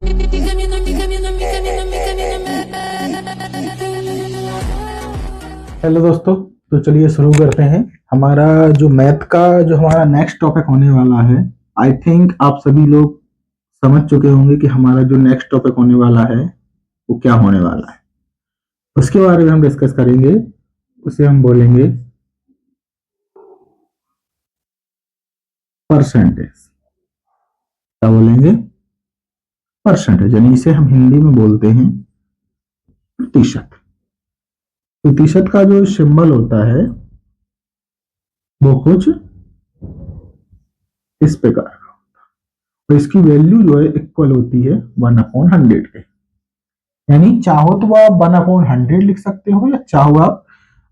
Hello दोस्तों, तो चलिए शुरू करते हैं। हमारा जो मैथ का जो हमारा नेक्स्ट टॉपिक होने वाला है, आई थिंक आप सभी लोग समझ चुके होंगे कि हमारा जो नेक्स्ट टॉपिक होने वाला है वो क्या होने वाला है। उसके बारे में हम डिस्कस करेंगे। उसे हम बोलेंगे परसेंटेज। क्या बोलेंगे? परसेंटेज, यानी इसे हम हिंदी में बोलते हैं प्रतिशत। प्रतिशत का जो सिंबल होता है वो कुछ इस प्रकार का, तो इसकी वैल्यू जो है इक्वल होती है 1/100 के। यानी चाहो तो आप 1/100 लिख सकते हो या चाहो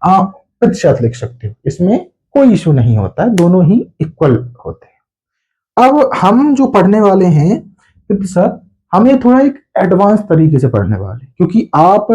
आप प्रतिशत लिख सकते हो, इसमें कोई इशू नहीं होता है, दोनों ही इक्वल होते हैं। अब हम जो पढ़ने वाले हैं प्रतिशत, हम ये थोड़ा एक एडवांस तरीके से पढ़ने वाले, क्योंकि आप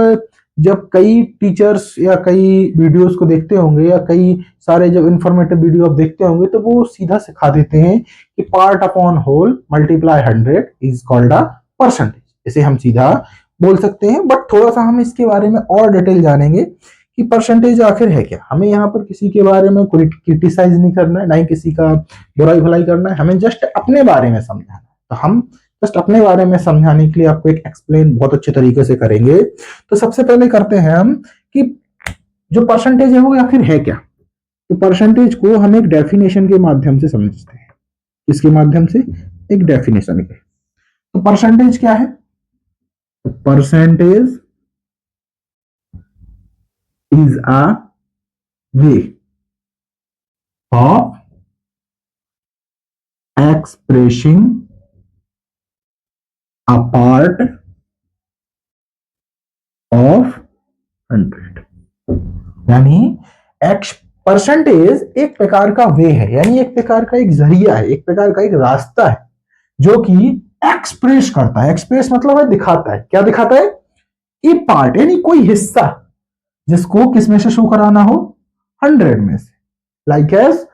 जब कई टीचर्स या कई वीडियोस को देखते होंगे या कई सारे जब इंफॉर्मेटिव वीडियो आप देखते होंगे तो वो सीधा सिखा देते हैं कि part upon whole multiply 100 is called a percentage. इसे हम सीधा बोल सकते हैं, बट थोड़ा सा हम इसके बारे में और डिटेल जानेंगे कि परसेंटेज आखिर है क्या। हमें यहाँ पर किसी के बारे में क्रिटिसाइज नहीं करना है, ना ही किसी का बुराई भलाई करना है, हमें जस्ट अपने बारे में समझाना है। तो हम जस्ट अपने बारे में समझाने के लिए आपको एक एक्सप्लेन बहुत अच्छे तरीके से करेंगे। तो सबसे पहले करते हैं हम कि जो परसेंटेज है वो आखिर है क्या। तो परसेंटेज को हम एक डेफिनेशन के माध्यम से समझते हैं। इसके माध्यम से एक डेफिनेशन के, तो परसेंटेज क्या है? Percentage is a way of expressing a part of 100। यानी एक्स परसेंटेज एक प्रकार का वे है, यानी एक प्रकार का एक जरिया है, एक प्रकार का एक रास्ता है जो कि एक्सप्रेस करता है। एक्सप्रेस मतलब है दिखाता है। क्या दिखाता है? ये पार्ट, यानी कोई हिस्सा जिसको किस में से शो कराना हो? 100 में से। लाइक एज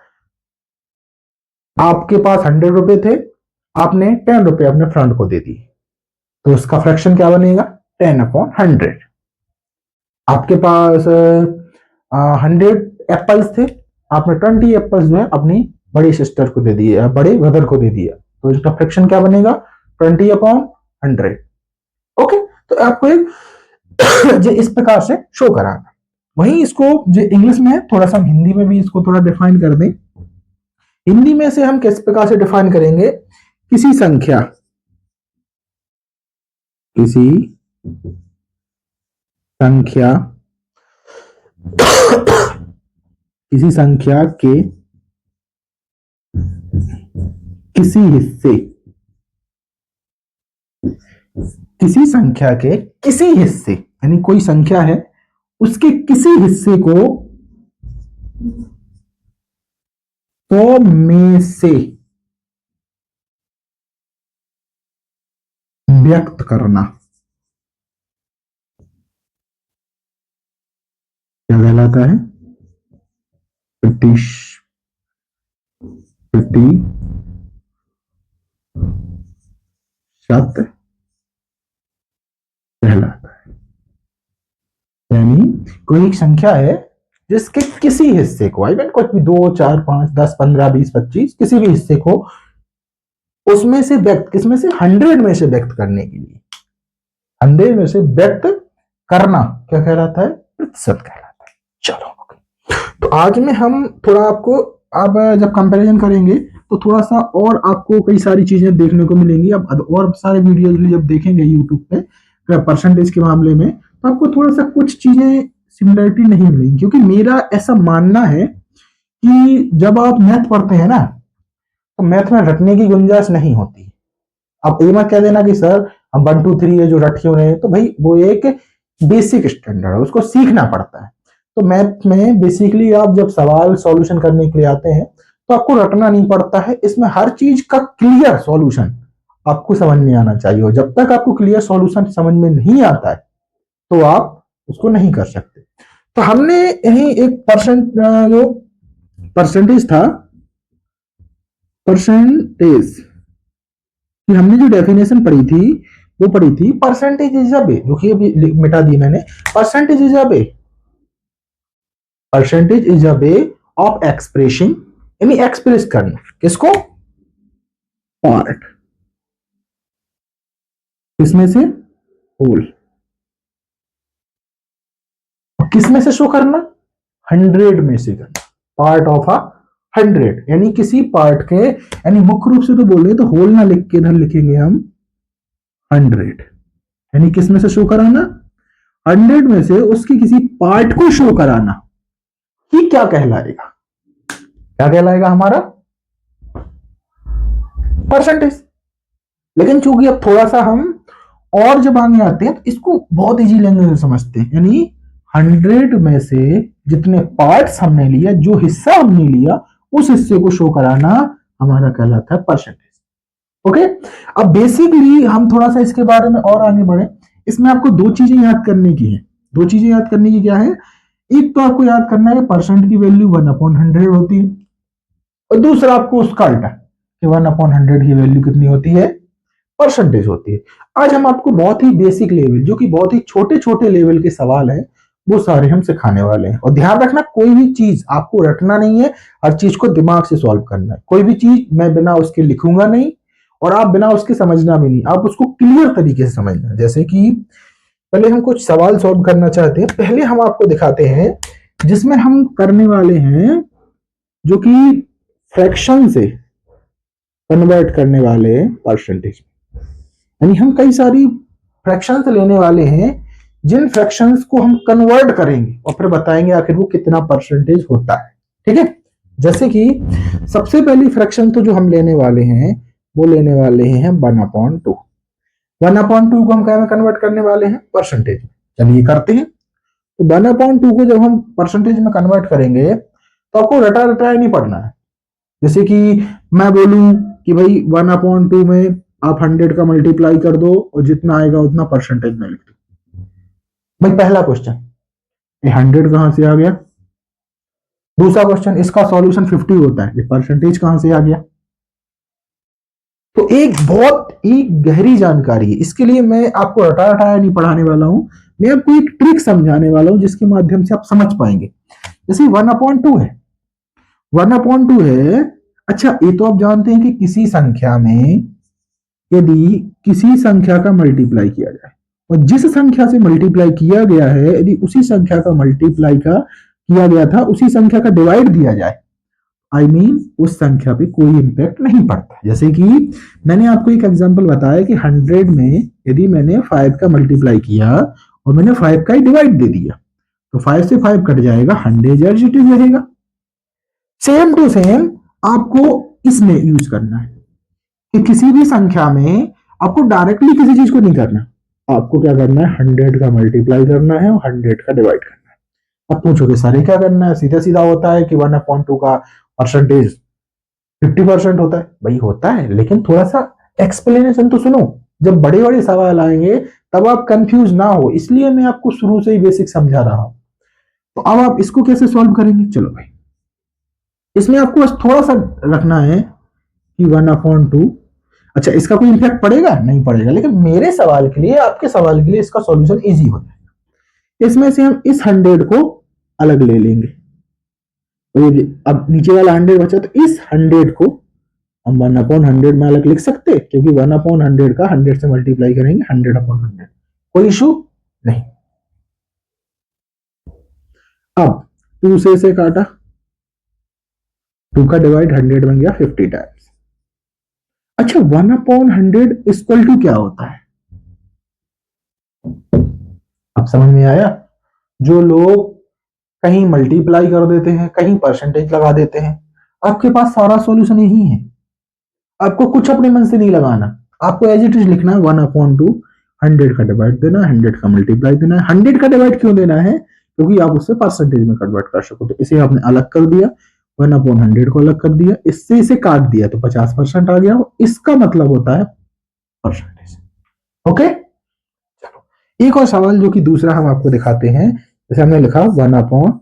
आपके पास 100 रुपए थे, आपने 10 रुपए अपने फ्रेंड को दे दिए, तो उसका फ्रैक्शन क्या बनेगा? 10/100। आपके पास 100 एप्पल्स थे, आपने 20 एप्पल्स जो है अपनी बड़ी सिस्टर को दे दिए, बड़े ब्रदर को दे दिया, तो इसका फ्रैक्शन क्या बनेगा? 20/100। ओके, तो आपको एक जो इस प्रकार से शो कराना। वहीं इसको जो इंग्लिश में है, थोड़ा सा हिंदी में भी इसको थोड़ा डिफाइन कर दें। हिंदी में से हम किस प्रकार से डिफाइन करेंगे? किसी संख्या किसी संख्या किसी संख्या के किसी हिस्से किसी संख्या के किसी हिस्से, यानी कोई संख्या है उसके किसी हिस्से को 100 में से व्यक्त करना क्या कहलाता है? प्रतिशत कहलाता है। यानी कोई एक संख्या है जिसके किसी हिस्से को, आई मीन कुछ भी 2 4 5 10 15 20 25 किसी भी हिस्से को उसमें से व्यक्त, किसमें से? 100 में से व्यक्त करने के लिए, 100 में से व्यक्त करना क्या कहलाता है? प्रतिशत कहलाता है। चलो, तो आज में हम थोड़ा आपको, अब जब कंपैरिजन करेंगे तो थोड़ा सा और आपको कई सारी चीजें देखने को मिलेंगी। अब और सारे वीडियोस भी जब देखेंगे यूट्यूब पे परसेंटेज के मामले में, तो आपको थोड़ा सा कुछ चीजें सिमिलरिटी नहीं मिलेंगी, क्योंकि मेरा ऐसा मानना है कि जब आप मैथ पढ़ते हैं ना, तो मैथ में रटने की गुंजाइश नहीं होती। आप ये मत कह देना कि सर हम 1 2 3 ये जो रट क्यों रहे हैं, तो भाई वो एक बेसिक स्टैंडर्ड है, उसको सीखना पड़ता है। तो मैथ में बेसिकली आप जब सवाल सॉल्यूशन करने के लिए आते हैं तो आपको रटना नहीं पड़ता है, इसमें हर चीज का क्लियर सॉल्यूशन आपको समझ में आना चाहिए, और जब तक आपको क्लियर सॉल्यूशन समझ में नहीं आता है तो आप उसको नहीं कर सकते। तो हमने यही एक जो परसेंटेज था, परसेंटेज की हमने जो डेफिनेशन पढ़ी थी वो पढ़ी थी परसेंटेज इज अ वे, जो कि अभी मिटा दी मैंने। Percentage is a way, percentage is a way of expression, यानी एक्सप्रेस करना किसको, पार्ट, किसमें से, होल, किस में से शो करना, 100 में से करना, पार्ट ऑफ अ 100, यानी किसी पार्ट के, यानी मुख्य रूप से तो बोल रहे तो होल ना लिख के इधर लिखेंगे हम 100, यानी किस में से शो कराना, 100 में से उसकी किसी पार्ट को शो कराना, कि क्या कहलाएगा, क्या कहलाएगा हमारा, परसेंटेज। लेकिन चूंकि अब थोड़ा सा हम और जब आगे आते हैं तो इसको बहुत इजी लैंग्वेज में समझते हैं, यानी 100 में से जितने पार्ट्स हमने लिया, जो हिस्सा हमने लिया, उस हिस्से को शो कराना हमारा कहलाता है परसेंटेज। ओके, अब बेसिकली हम थोड़ा सा इसके बारे में और आगे बढ़े। इसमें आपको दो चीजें याद करने की है, दो चीजें याद करने की क्या है, एक तो आपको याद करना है परसेंट की वैल्यू 1/100 होती है, और दूसरा आपको उसका उल्टा कि 1/100 की वैल्यू कितनी होती है, परसेंटेज होती है। आज हम आपको बहुत ही बेसिक लेवल, जो कि बहुत ही छोटे छोटे लेवल के सवाल है, वो सारे हम सिखाने वाले हैं। और ध्यान रखना, कोई भी चीज आपको रटना नहीं है, हर चीज को दिमाग से सॉल्व करना है। कोई भी चीज मैं बिना उसके लिखूंगा नहीं, और आप बिना उसके समझना भी नहीं, आप उसको क्लियर तरीके से समझना। जैसे कि पहले हम कुछ सवाल सॉल्व करना चाहते हैं, पहले हम आपको दिखाते हैं जिसमें हम करने वाले हैं जो कि फ्रैक्शन से कन्वर्ट करने वाले हैं परसेंटेज, यानी हम कई सारी फ्रैक्शंस लेने वाले हैं, जिन फ्रैक्शंस को हम कन्वर्ट करेंगे और फिर बताएंगे आखिर वो कितना परसेंटेज होता है। ठीक है, जैसे कि सबसे पहली फ्रैक्शन तो जो हम लेने वाले हैं वो लेने वाले हैं 1/2। 1/2 को हम क्या में कन्वर्ट करने वाले हैं, परसेंटेज। चलिए करते हैं। तो 1/2 को जब हम परसेंटेज में कन्वर्ट करेंगे तो आपको रटा रटाया नहीं पढ़ना है। जैसे कि मैं बोलूं कि भाई 1/2 में आप 100 का मल्टीप्लाई कर दो और जितना आएगा उतना परसेंटेज में लिख दो। भाई पहला क्वेश्चन, ये 100 कहां से आ गया। दूसरा क्वेश्चन, इसका सॉल्यूशन 50 होता है, ये परसेंटेज कहां से आ गया। तो एक बहुत ही गहरी जानकारी है, इसके लिए मैं आपको रटा रटाया नहीं पढ़ाने वाला हूं, मैं आपको एक ट्रिक समझाने वाला हूं जिसके माध्यम से आप समझ पाएंगे। जैसे 1/2 है, 1/2 है। अच्छा, ये तो आप जानते हैं कि किसी संख्या में यदि किसी संख्या का मल्टीप्लाई किया जाए और जिस संख्या से मल्टीप्लाई किया गया है, यदि उसी संख्या का मल्टीप्लाई का किया गया था, उसी संख्या का डिवाइड दिया जाए, आई मीन उस संख्या पे कोई इंपैक्ट नहीं पड़ता। जैसे कि मैंने आपको एक एग्जांपल बताया कि 100 में यदि मैंने 5 का मल्टीप्लाई किया और मैंने 5 का ही डिवाइड दे दिया, तो 5 से 5 कट जाएगा, 100 एज इट इज रहेगा। सेम टू सेम आपको इसमें यूज करना है कि किसी भी संख्या में आपको डायरेक्टली किसी चीज को नहीं करना, आपको क्या करना है, 100 का मल्टीप्लाई करना है और 100 का डिवाइड करना है। अब पूछोगे सारे क्या करना है, सीधा सीधा होता है कि 1/2 का परसेंटेज 50% होता है। भाई होता है, लेकिन थोड़ा सा एक्सप्लेनेशन तो सुनो, जब बड़े बड़े सवाल आएंगे तब आप कंफ्यूज ना हो, इसलिए मैं आपको शुरू से ही बेसिक समझा रहा हूं। तो अब आप इसको कैसे सॉल्व करेंगे, चलो भाई इसमें आपको बस थोड़ा सा रखना है कि 1/2। अच्छा, इसका कोई इम्पैक्ट पड़ेगा, नहीं पड़ेगा, लेकिन मेरे सवाल के लिए, आपके सवाल के लिए इसका सॉल्यूशन इजी हो जाएगा। इसमें से हम इस 100 को अलग ले लेंगे, तो अब नीचे वाला 100 बचा, तो इस 100 को हम 1/100 में अलग लिख सकते हैं, क्योंकि 1/100 का 100 से मल्टीप्लाई करेंगे 100/100, कोई इशू नहीं। अब 2 से इसे काटा, 2 का डिवाइड 100 में गया 50 टाइम्स। अच्छा, 1/100 इक्वल टू क्या होता है, अब समझ में आया। जो लोग कहीं मल्टीप्लाई कर देते हैं, कहीं परसेंटेज लगा देते हैं, आपके पास सारा सॉल्यूशन यही है। आपको कुछ अपने मन से नहीं लगाना, आपको एज इट इज लिखना है 1/2, 100 का डिवाइड देना है, 100 का मल्टीप्लाई देना है। 100 का डिवाइड क्यों देना है, क्योंकि आप उससे परसेंटेज में कन्वर्ट कर सको। तो इसे आपने अलग कर दिया, 1/100 को अलग कर दिया, इससे इसे काट दिया तो 50% आ गया, इसका मतलब होता है परसेंटेज। ओके, चलो एक और सवाल जो कि दूसरा हम आपको दिखाते हैं। जैसे हमने लिखा 1/4,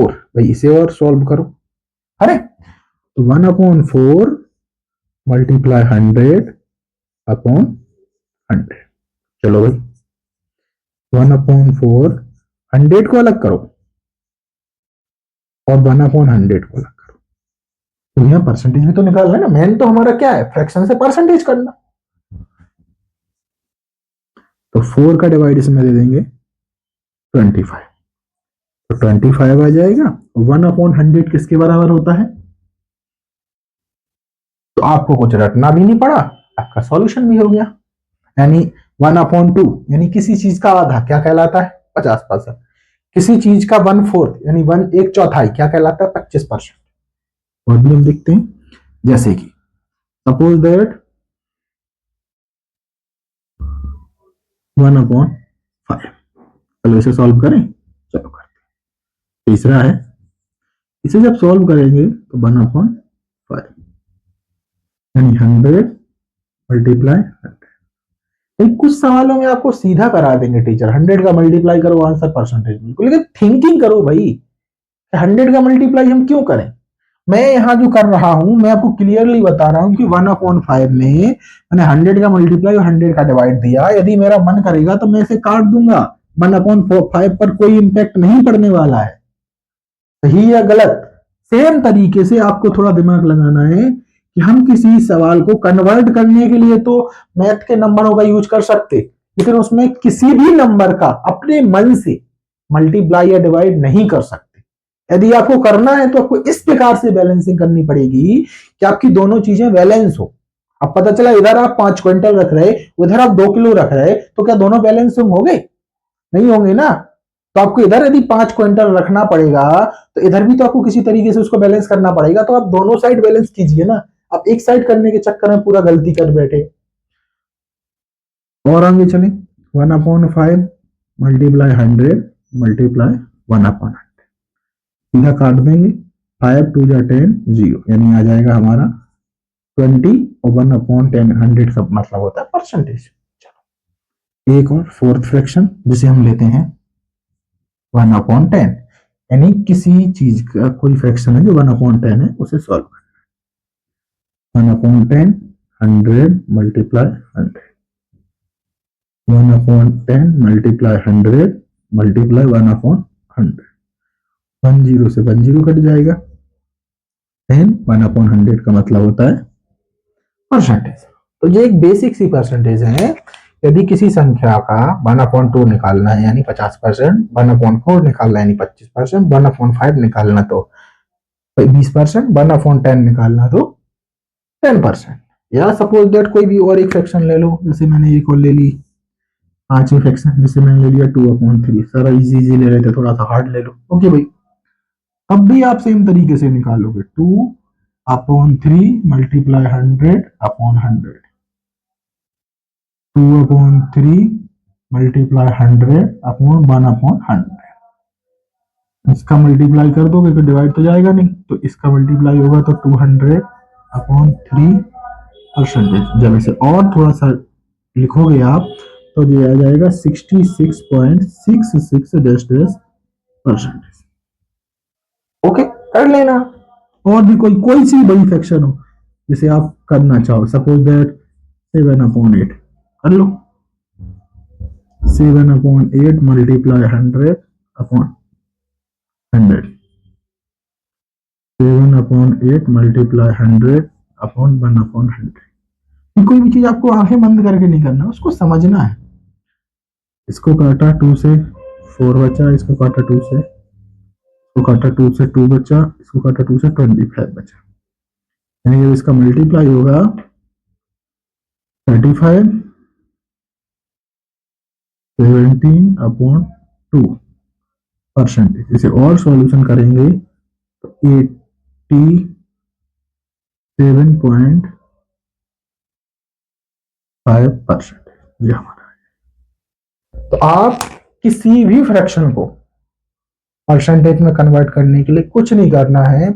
भाई इसे और सॉल्व करो। अरे तो 1/4 मल्टीप्लाई 100/100, चलो भाई 1/4 100 को अलग करो और 1/100 को अलग करो। तो यहाँ परसेंटेज भी तो निकालना है ना, मेन तो हमारा क्या है, फ्रैक्शन से परसेंटेज करना। तो 4 का डिवाइड इसमें दे देंगे 25, तो 25 आ जाएगा। 1/100 किसके बराबर होता है? तो आपको कुछ रटना भी नहीं पड़ा, आपका सॉल्यूशन भी हो गया। यानी 1/2 यानी किसी चीज का आधा क्या कहलाता है? 50%। किसी चीज का 1/4 यानी 1/4 क्या कहलाता है? 25%। और भी हम देखते हैं, जैसे कि सपोज दैट 1/5। चलो इसे सॉल्व करें, चलो करते हैं। तीसरा है, इसे जब सॉल्व करेंगे तो 1/5 यानी 100 मल्टीप्लाई 100। कुछ सवालों में आपको सीधा करा देंगे टीचर, 100 का मल्टीप्लाई करो आंसर परसेंटेज बिल्कुल, लेकिन थिंकिंग करो भाई, 100 का मल्टीप्लाई हम क्यों करें। मैं यहां जो कर रहा हूं, मैं आपको क्लियरली बता रहा हूं कि 1/5 में मैंने 100 का मल्टीप्लाई और 100 का डिवाइड दिया। यदि मेरा मन करेगा तो मैं इसे काट दूंगा, 1/5 पर कोई इंपैक्ट नहीं पड़ने वाला है। सही या गलत? सेम तरीके से आपको थोड़ा दिमाग लगाना है कि हम किसी सवाल को कन्वर्ट करने के लिए तो मैथ के नंबरों का यूज कर सकते, लेकिन उसमें किसी भी नंबर का अपने मन से मल्टीप्लाई या डिवाइड नहीं कर सकते। यदि आपको करना है तो आपको इस प्रकार से बैलेंसिंग करनी पड़ेगी कि आपकी दोनों चीजें बैलेंस हो। अब पता चला इधर आप 5 क्विंटल रख रहे, उधर आप 2 किलो रख रहे, तो क्या दोनों बैलेंसिंग हो गए? नहीं होंगे ना। तो आपको इधर यदि 5 क्विंटल रखना पड़ेगा तो इधर भी तो आपको किसी तरीके से उसको बैलेंस करना पड़ेगा। तो आप दोनों साइड बैलेंस कीजिए ना, आप एक साइड करने के चक्कर में पूरा गलती कर बैठे। और आगे चले, 1/5 मल्टीप्लाई 100 मल्टीप्लाई 1/100, सीधा काट देंगे। 5 2 जा 10 0 यानी आ जाएगा हमारा 20 और 1/10 100 का मतलब होता है परसेंटेज। चलो एक और फोर्थ फ्रैक्शन जिसे हम लेते हैं 1/10, यानी किसी चीज का कोई फ्रैक्शन है जो 1/10 है, उसे सॉल्व करना। 1/10 100 मल्टीप्लाई 100, 1/10 मल्टीप्लाई 100 मल्टीप्लाई 1/100। 10 से 10 कट जाएगा। 10 1/100 का मतलब होता है परसेंटेज। तो ये एक बेसिक सी परसेंटेज है। यदि किसी संख्या का 1/2 निकालना है यानी 50%, 1/4 निकालना है यानी 25%, 1/5 निकालना तो 20%, 1/10 निकालना तो 10%। या सपोज दैट कोई भी और एक फ्रैक्शन ले लो, जैसे मैंने एक और ले ली, पांचवी फ्रैक्शन जिसे मैंने ले लिया 2/3। सारा इजी इजी ले लेते, थोड़ा सा हार्ड ले लो। ओके भाई, अब भी आप सेम तरीके से निकालोगे 2/3 मल्टीप्लाई 100/100, 2/3 मल्टीप्लाई 100/1/100। इसका मल्टीप्लाई कर दोगे तो डिवाइड तो जाएगा नहीं, तो इसका मल्टीप्लाई होगा तो 200/3 परसेंटेज। जब इसे और थोड़ा सा लिखोगे आप तो ये आ जाएगा 66.66 परसेंटेज। ओके, कर लेना। और भी कोई सी बड़ी फ्रैक्शन हो जिसे आप करना चाहो, सपोज दैट 7/8 कर लो। 7/8 मल्टीप्लाई 100/100, 7/8 मल्टीप्लाई 100/100। कोई भी चीज आपको आंखें बंद करके नहीं करना, उसको समझना है। इसको काटा 2 से 4 बचा, इसको काटा 2 से, इसको काटा 2 से 2 बचा, इसको काटा 2 से 25 बचा। यानी जब इसका मल्टीप्लाई होगा 35 17/2 परसेंटेज। इसे और सॉल्यूशन करेंगे तो 87.5% ये हमारा है। तो आप किसी भी फ्रैक्शन को परसेंटेज में कन्वर्ट करने के लिए कुछ नहीं करना है,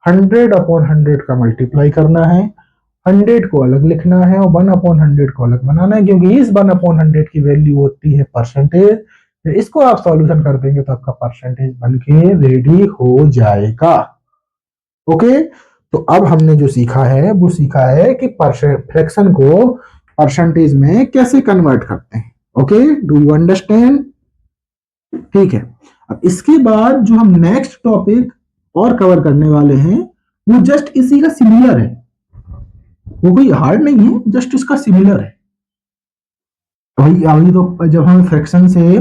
100/100 का मल्टीप्लाई करना है, 100 को अलग लिखना है और 1/100 को अलग बनाना है, क्योंकि इस 1/100 की वैल्यू होती है परसेंटेज। इसको आप सॉल्यूशन कर देंगे तो आपका परसेंटेज बनके रेडी हो जाएगा। ओके, तो अब हमने जो सीखा है वो सीखा है कि फ्रैक्शन को परसेंटेज में कैसे कन्वर्ट करते हैं। Okay, do you understand? ठीक है। अब इसके बाद जो हम नेक्स्ट टॉपिक और कवर करने वाले हैं वो जस्ट इसी का सिमिलर है, वो कोई हार्ड नहीं है, जस्ट इसका सिमिलर है। वही अभी तो जब हम फ्रैक्शन से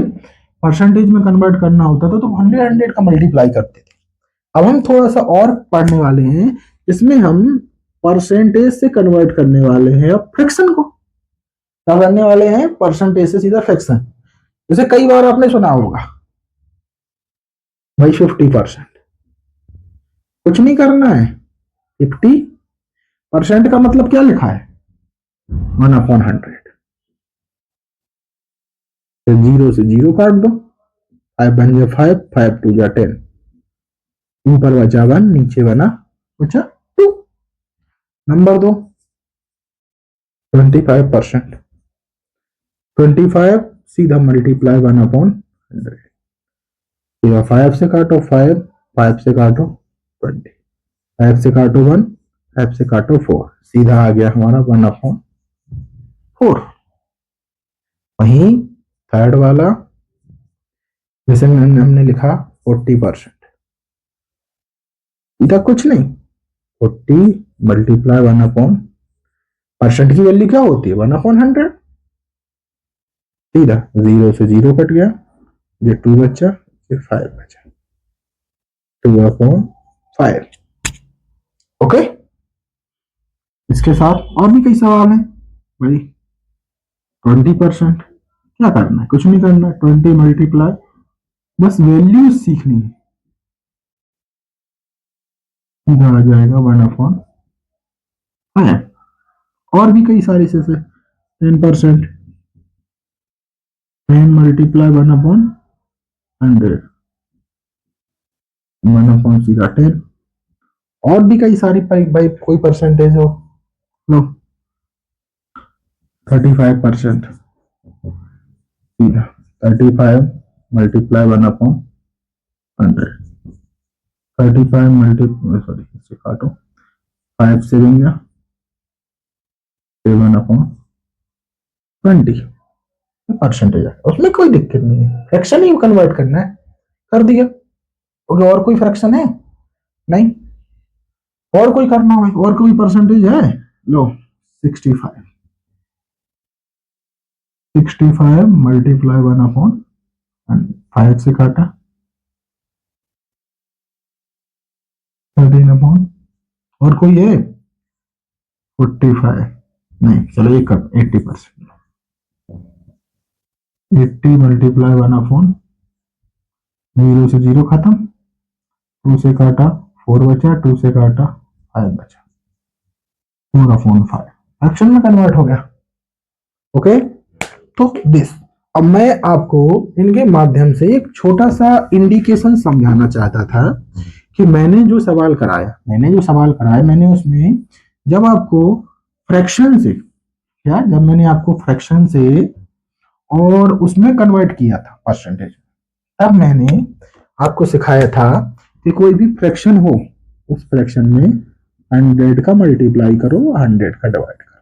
परसेंटेज में कन्वर्ट करना होता था तो 100 का मल्टीप्लाई करते थे। अब हम थोड़ा सा और पढ़ने वाले हैं, इसमें हम परसेंटेज से कन्वर्ट करने वाले हैं अब फ्रैक्शन को। क्या करने वाले हैं? परसेंटेज से सीधा फ्रैक्शन। जैसे कई बार आपने सुना होगा भाई 50%, कुछ नहीं करना है, 50% का मतलब क्या लिखा है? 1/100। तो 0 से 0 काट दो, 5 बन जाए 5, 5 2 जा 10, ऊपर बचा 1, नीचे बना बचा 2। नंबर 2 25%, 25 सीधा मल्टीप्लाई 1/100। सीधा 5 से काटो 5, 5 से काटो 20, 5 से काटो 1, 5 से काटो 4, सीधा आ गया हमारा 1/4। वहीं थर्ड वाला जैसे हमने लिखा 40%, इधर कुछ नहीं, 40 मल्टीप्लाई 1/% की वैल्यू क्या होती है? 1/100। सीधा 0 से 0 कट गया, ये 2 बचा, ये 5 बचा, 2/5। ओके, इसके साथ और भी कई सवाल हैं भाई। 20% क्या करना है? कुछ नहीं करना, 20 मल्टीप्लाई, बस वैल्यू सीखनी है, सीधा आ जाएगा 1/5। और भी कई सारे से 10%, 10 मल्टीप्लाई 1/100, 1/, सीधा 10। और भी कई सारी भाई कोई परसेंटेज हो लो, 35%, सीधा 35 मल्टीप्लाई 1/100, 35 मल्टीप्लाई, सॉरी इसे काटो, 5 से बन 7/20 परसेंटेज है, उसमें कोई दिक्कत नहीं है, फ्रैक्शन ही कन्वर्ट करना है, कर दिया। ओके, और कोई फ्रैक्शन है? नहीं। और कोई करना है? और कोई परसेंटेज है? लो 65, 65 मल्टीप्लाई 1/5 से काटा 13/, और कोई है? 45, नहीं चलो ये कर 80%, 80 मल्टीप्लाई 1/, 0 से 0 खत्म, 2 से काटा 4 बचा, 2 से काटा 5 बचा, 4/5 फ्रैक्शन में कन्वर्ट हो गया। ओके, तो दिस, अब मैं आपको इनके माध्यम से एक छोटा सा इंडिकेशन समझाना चाहता था कि मैंने जो सवाल कराया मैंने उसमें जब आपको फ्रैक्शन से जब मैंने आपको फ्रैक्शन से और उसमें कन्वर्ट किया था परसेंटेज, तब मैंने आपको सिखाया था कि कोई भी फ्रैक्शन हो उस फ्रैक्शन में 100 का मल्टीप्लाई करो, 100 का डिवाइड करो।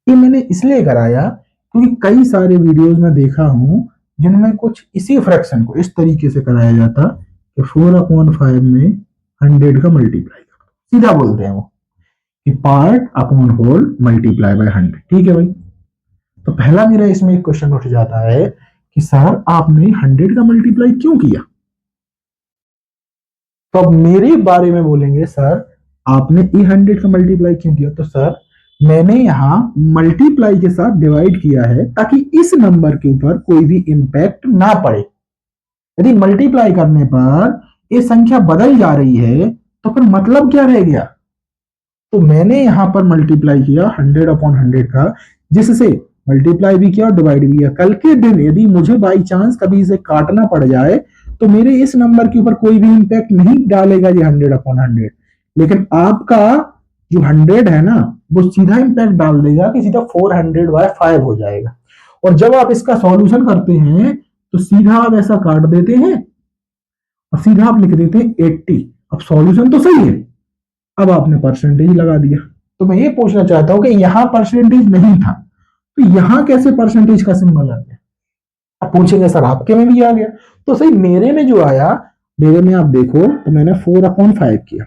ये मैंने इसलिए कराया क्योंकि कई सारे वीडियोस में देखा हूं जिनमें कुछ इसी फ्रैक्शन को इस तरीके से कराया जाता कि 4/5 में 100 का मल्टीप्लाई करो, सीधा बोलते हैं वो कि part upon whole multiply by 100। ठीक है भाई, तो पहला मेरा इसमें एक क्वेश्चन उठ जाता है कि सर आपने 100 का मल्टीप्लाई क्यों किया? तो अब मेरे बारे में बोलेंगे सर आपने ये 100 का मल्टीप्लाई क्यों किया? तो सर मैंने यहां मल्टीप्लाई के साथ डिवाइड किया है ताकि इस नंबर के ऊपर कोई भी इंपैक्ट ना पड़े। यदि मल्टीप्लाई करने पर ये संख्या बदल जा रही है तो फिर मतलब क्या रह गया? तो मैंने यहां पर मल्टीप्लाई किया 100/100 का, जिससे मल्टीप्लाई भी किया और डिवाइड भी किया। कल के दिन यदि मुझे बाई चांस कभी इसे काटना पड़ जाए तो मेरे इस नंबर के ऊपर कोई भी इंपैक्ट नहीं डालेगा ये 100/100, लेकिन आपका जो 100 है ना वो सीधा इंपैक्ट डाल देगा कि सीधा 400/5 हो जाएगा। और जब आप इसका सॉल्यूशन करते हैं तो सीधा आप ऐसा काट देते हैं और सीधा आप लिख देते हैं 80। अब सॉल्यूशन तो सही है, अब आपने परसेंटेज लगा दिया। तो मैं ये पूछना चाहता हूं कि यहां परसेंटेज नहीं था तो यहां कैसे परसेंटेज का सिंबल आ गया? आप पूछेंगे सर आपके में भी आ गया, तो सही मेरे में जो आया, मेरे में आप देखो तो मैंने 4/5 किया,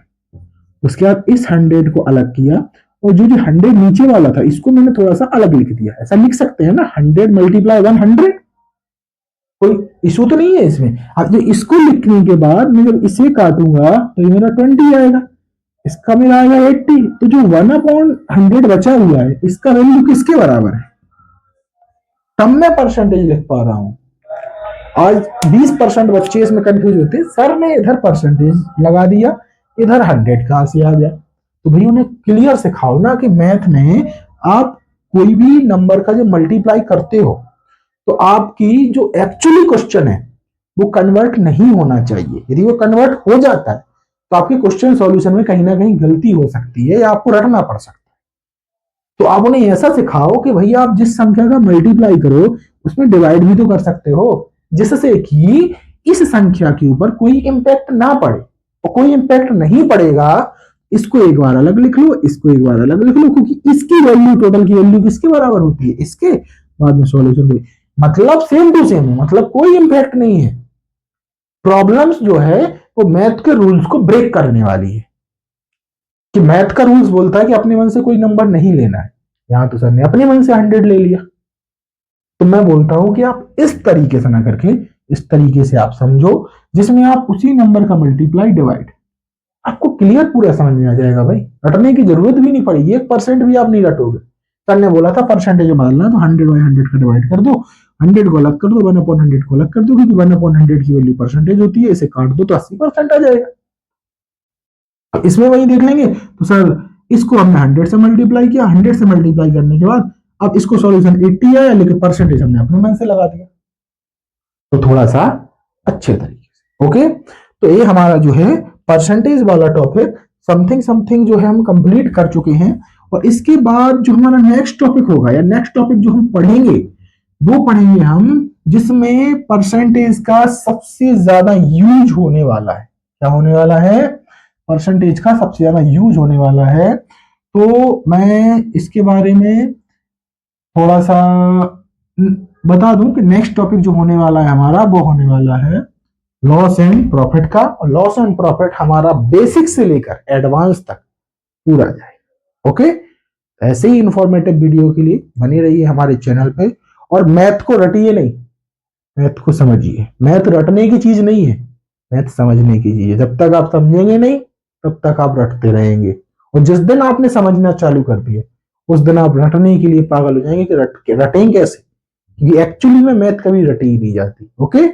उसके बाद इस 100 को अलग किया, और जो जो 100 नीचे वाला था इसको मैंने थोड़ा सा अलग लिख दिया। ऐसा लिख सकते हैं ना, 100 × 100, कोई इशू तो नहीं है इसमें। अब जो इसको लिखने के बाद मैं जब इसे काटूंगा तो ये मेरा 20 आएगा, इसका मेरा आएगा 80। तो जो 1/100 बचा हुआ है इसका वैल्यू किसके बराबर है, तब मैं परसेंटेज लिख पा रहा हूं। आज 20% बच्चे इसमें कंफ्यूज होते हैं, सर ने इधर परसेंटेज लगा दिया, इधर 100 कहां से आ गया। तो भाई उन्हें क्लियर सिखाओ ना कि मैथ में आप कोई भी नंबर का जब मल्टीप्लाई करते हो तो आपकी जो एक्चुअली क्वेश्चन है वो कन्वर्ट नहीं होना चाहिए। यदि वो कन्वर्ट हो जाता है तो आपके क्वेश्चन सॉल्यूशन में कहीं ना कहीं गलती हो सकती है या आपको रटना पड़ सकता है। तो आप उन्हें ऐसा सिखाओ कि भैया आप जिस संख्या का मल्टीप्लाई करो उसमें डिवाइड भी तो कर सकते हो, जिससे कि इस संख्या के ऊपर कोई इंपैक्ट ना पड़े। और कोई इंपैक्ट नहीं पड़ेगा, इसको एक बार अलग लिख लो, इसको एक बार अलग लिख लो, क्योंकि इसकी वैल्यू, टोटल की वैल्यू किसके बराबर होती है, इसके। बाद में सॉल्यूशन कोई मतलब सेम टू सेम है, मतलब कोई इंपैक्ट नहीं है। प्रॉब्लम्स जो है वो मैथ के रूल्स को ब्रेक करने वाली है, कि मैथ का रूल्स बोलता है कि अपने मन से कोई नंबर नहीं लेना है, यहां तो सर ने अपने मन से 100 ले लिया। तो मैं बोलता हूं कि आप इस तरीके से ना करके इस तरीके से आप समझो, जिसमें आप उसी नंबर का मल्टीप्लाई डिवाइड, आपको क्लियर पूरा समझ में आ जाएगा भाई, रटने की जरूरत भी नहीं पड़ेगी, 1% भी आप नहीं रटोगे। सर ने बोला था परसेंटेज बदलना तो 100/100 का डिवाइड कर दो, 100 को अलग कर दो, 1/100 को अलग कर दो, क्योंकि 1/100 की वैल्यू परसेंटेज होती है, इसे काट दो तो 80% आ जाएगा। अब इसमें वही देख लेंगे। तो सर इसको हमने 100 से मल्टीप्लाई किया, 100 से मल्टीप्लाई करने के बाद अब इसको सॉल्यूशन 80 आया, लेकिन परसेंटेज हमने अपने मन से लगा दिया, तो थोड़ा सा अच्छे तरीके से। ओके, तो ये हमारा जो है परसेंटेज वाला टॉपिक समथिंग समथिंग जो है हम कंप्लीट कर चुके हैं। और इसके बाद जो हमारा नेक्स्ट टॉपिक होगा या नेक्स्ट टॉपिक जो हम पढ़ेंगे वो पढ़ेंगे हम जिसमें परसेंटेज का सबसे ज्यादा यूज होने वाला है। क्या होने वाला है, परसेंटेज का सबसे ज्यादा यूज होने वाला है। तो मैं इसके बारे में थोड़ा सा बता दूं कि नेक्स्ट टॉपिक जो होने वाला है हमारा वो होने वाला है लॉस एंड प्रॉफिट का। और लॉस एंड प्रॉफिट हमारा बेसिक से लेकर एडवांस तक पूरा जाएगा। ओके, ऐसे ही इंफॉर्मेटिव वीडियो के लिए बने रहिए हमारे चैनल पे। और मैथ को रटिए नहीं, मैथ को समझिए। मैथ रटने की चीज नहीं है, मैथ समझने की चीज है। जब तक आप समझेंगे नहीं तब तक आप रटते रहेंगे, और जिस दिन आपने समझना चालू कर दिया उस दिन आप रटने के लिए पागल हो जाएंगे कि रटें कैसे, क्योंकि एक्चुअली में मैथ कभी रटी ही नहीं जाती। ओके।